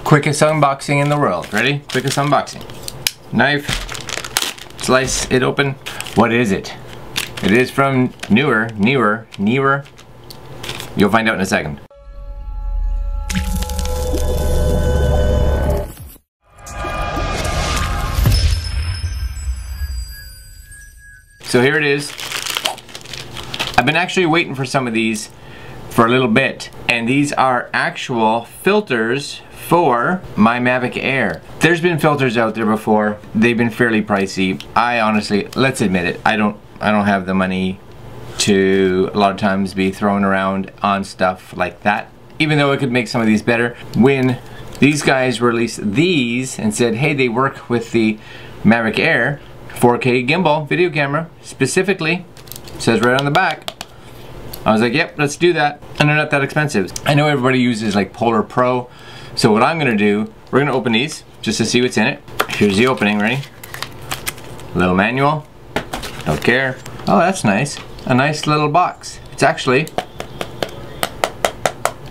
Quickest unboxing in the world. Ready? Quickest unboxing. Knife. Slice it open. What is it? It is from Neewer. You'll find out in a second. So here it is. I've been actually waiting for some of these for a little bit, and these are actual filters for my Mavic Air. There's been filters out there before. They've been fairly pricey. I honestly, let's admit it, I don't have the money to a lot of times be thrown around on stuff like that, even though it could make some of these better. When these guys released these and said, hey, they work with the Mavic Air 4K gimbal video camera specifically, says right on the back, I was like, yep, let's do that. And they're not that expensive. I know everybody uses like Polar Pro, so what I'm gonna do, we're gonna open these just to see what's in it. Here's the opening, ready? Little manual, don't care. Oh, that's nice. A nice little box. It's actually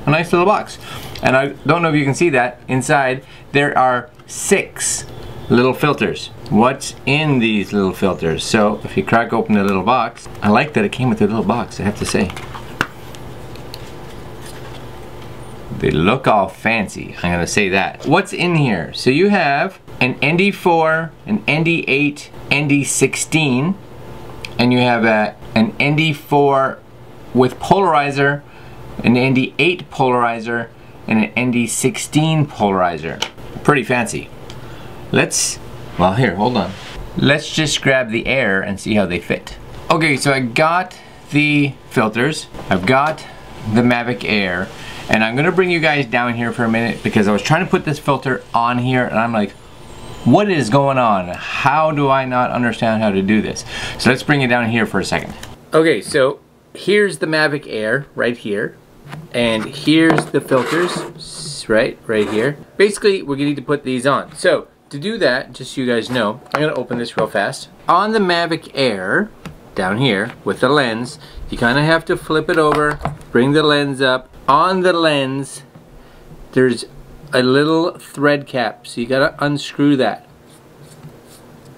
a nice little box. And I don't know if you can see that. Inside, there are 6 little filters. What's in these little filters? So if you crack open the little box, I like that it came with a little box, I have to say. They look all fancy, I'm gonna say that. What's in here? So you have an ND4, an ND8, ND16, and you have an ND4 with polarizer, an ND8 polarizer, and an ND16 polarizer. Pretty fancy. Well here, hold on. Let's just grab the Air and see how they fit. Okay, so I got the filters, I've got the Mavic Air, and I'm gonna bring you guys down here for a minute because I was trying to put this filter on here and I'm like, what is going on? How do I not understand how to do this? So let's bring it down here for a second. Okay, so here's the Mavic Air right here, and here's the filters right here. Basically, we're gonna need to put these on. So to do that, just so you guys know, I'm gonna open this real fast. On the Mavic Air, down here with the lens, you kind of have to flip it over, bring the lens up. On the lens, there's a little thread cap, so you gotta unscrew that.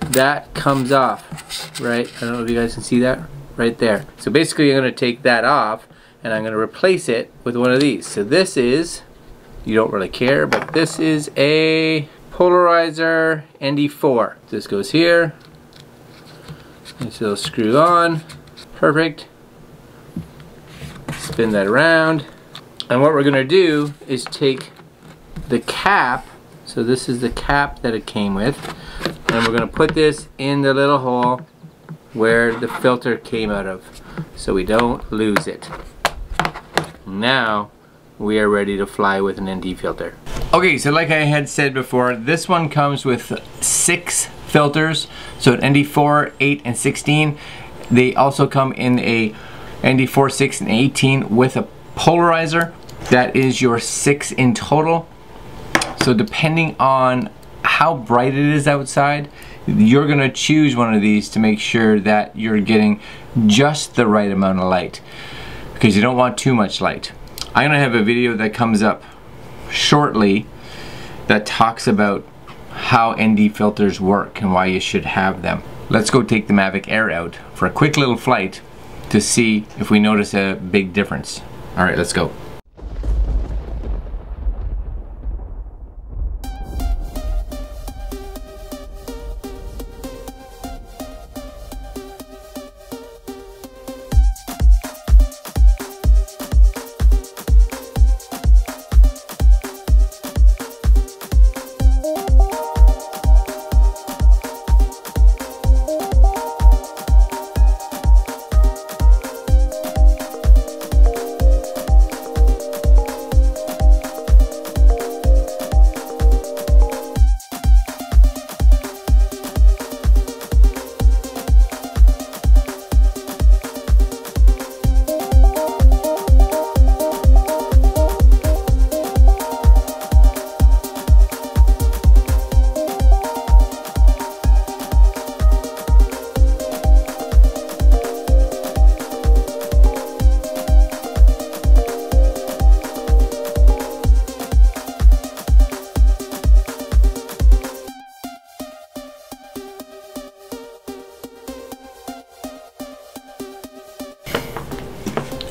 That comes off, right? I don't know if you guys can see that right there. So basically, I'm gonna take that off and I'm gonna replace it with one of these. So this is, you don't really care, but this is a polarizer ND4. This goes here. This will screw on. Perfect. Spin that around. And what we're gonna do is take the cap, so this is the cap that it came with, and we're gonna put this in the little hole where the filter came out of, so we don't lose it. Now we are ready to fly with an ND filter. Okay, so like I had said before, this one comes with 6 filters, so an ND4, 8, and 16. They also come in a ND4, 6, and 18 with a polarizer. That is your 6 in total. So depending on how bright it is outside, you're gonna choose one of these to make sure that you're getting just the right amount of light, because you don't want too much light. I'm gonna have a video that comes up shortly that talks about how ND filters work and why you should have them. Let's go take the Mavic Air out for a quick little flight to see if we notice a big difference. All right, let's go.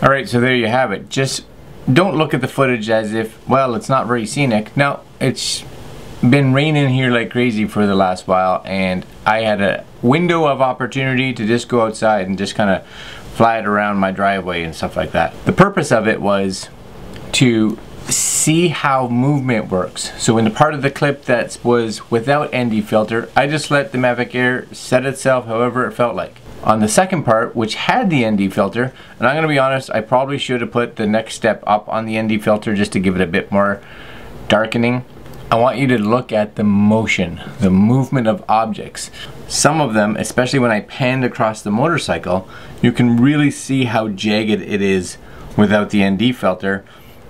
Alright, so there you have it. Just don't look at the footage as if, well, it's not very scenic. No, it's been raining here like crazy for the last while, and I had a window of opportunity to just go outside and just kind of fly it around my driveway and stuff like that. The purpose of it was to see how movement works. So in the part of the clip that was without ND filter, I just let the Mavic Air set itself however it felt like. On the second part, which had the ND filter, and I'm going to be honest, I probably should have put the next step up on the ND filter just to give it a bit more darkening. I want you to look at the motion, the movement of objects. Some of them, especially when I panned across the motorcycle, you can really see how jagged it is without the ND filter.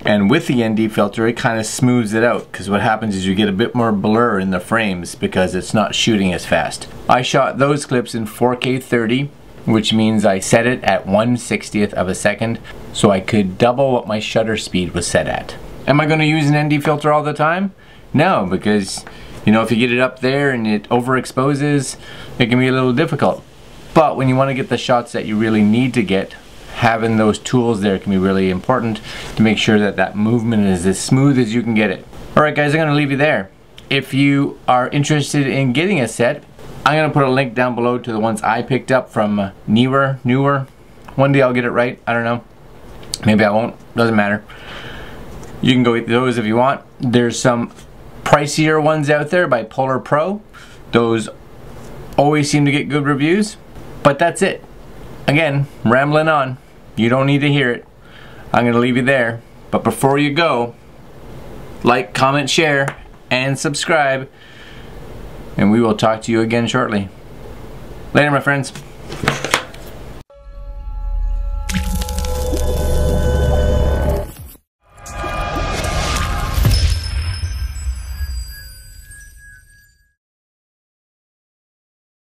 And with the ND filter, it kind of smooths it out, because what happens is you get a bit more blur in the frames because it's not shooting as fast. I shot those clips in 4K 30, which means I set it at 1/60th of a second, so I could double what my shutter speed was set at. Am I going to use an ND filter all the time? No, because you know, if you get it up there and it overexposes, it can be a little difficult. But when you want to get the shots that you really need to get, having those tools there can be really important to make sure that that movement is as smooth as you can get it. Alright guys, I'm going to leave you there. If you are interested in getting a set, I'm going to put a link down below to the ones I picked up from Neewer. One day I'll get it right, I don't know. Maybe I won't, doesn't matter. You can go get those if you want. There's some pricier ones out there by Polar Pro. Those always seem to get good reviews. But that's it. Again, rambling on. You don't need to hear it. I'm going to leave you there. But before you go, like, comment, share, and subscribe. And we will talk to you again shortly. Later, my friends.